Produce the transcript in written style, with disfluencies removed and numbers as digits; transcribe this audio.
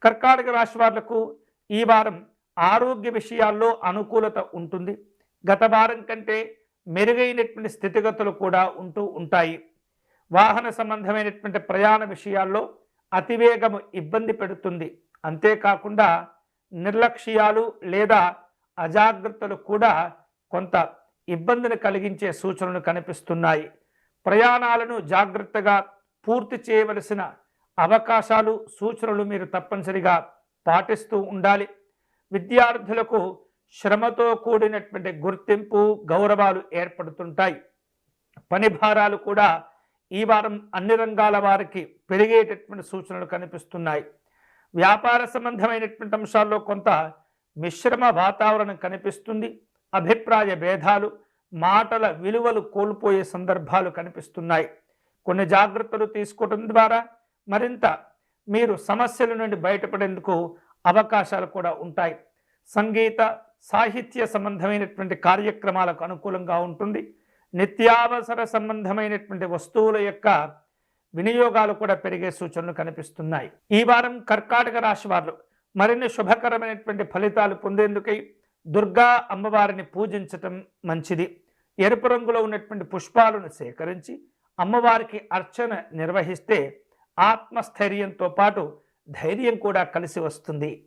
కర్కాటక రాశి వాళ్లకు ఈ వారం ఆరోగ్య విషయాల్లో అనుకూలత ఉంటుంది. గత వారం కంటే మెరుగైనటువంటి స్థితిగతులు కూడా ఉంటాయి. వాహన సంబంధమైనటువంటి ప్రయాణ విషయాల్లో అతివేగము ఇబ్బంది పెడుతుంది. అంతేకాకుండా నిర్లక్ష్యాలు లేదా అజాగ్రత్తలు కూడా కొంత ఇబ్బందిని కలిగించే సూచనలు కనిపిస్తున్నాయి. ప్రయాణాలను జాగ్రత్తగా పూర్తి చేయవలసిన అవకాశాలు, సూచనలు మీరు తప్పనిసరిగా పాటిస్తూ ఉండాలి. విద్యార్థులకు శ్రమతో కూడినటువంటి గుర్తింపు, గౌరవాలు ఏర్పడుతుంటాయి. పని భారాలు కూడా ఈ వారం అన్ని రంగాల వారికి పెరిగేటటువంటి సూచనలు కనిపిస్తున్నాయి. వ్యాపార సంబంధమైనటువంటి అంశాల్లో కొంత మిశ్రమ వాతావరణం కనిపిస్తుంది. అభిప్రాయ భేదాలు, మాటల విలువలు కోల్పోయే సందర్భాలు కనిపిస్తున్నాయి. కొన్ని జాగ్రత్తలు తీసుకోవడం ద్వారా మరింత మీరు సమస్యల నుండి బయటపడేందుకు అవకాశాలు కూడా ఉంటాయి. సంగీత, సాహిత్య సంబంధమైనటువంటి కార్యక్రమాలకు అనుకూలంగా ఉంటుంది. నిత్యావసర సంబంధమైనటువంటి వస్తువుల యొక్క వినియోగాలు కూడా పెరిగే సూచనలు కనిపిస్తున్నాయి. ఈ వారం కర్కాటక రాశి వారు మరిన్ని శుభకరమైనటువంటి ఫలితాలు పొందేందుకై దుర్గా అమ్మవారిని పూజించటం మంచిది. ఎరుపు రంగులో ఉన్నటువంటి పుష్పాలను సేకరించి అమ్మవారికి అర్చన నిర్వహిస్తే ఆత్మస్థైర్యంతో పాటు ధైర్యం కూడా కలిసి వస్తుంది.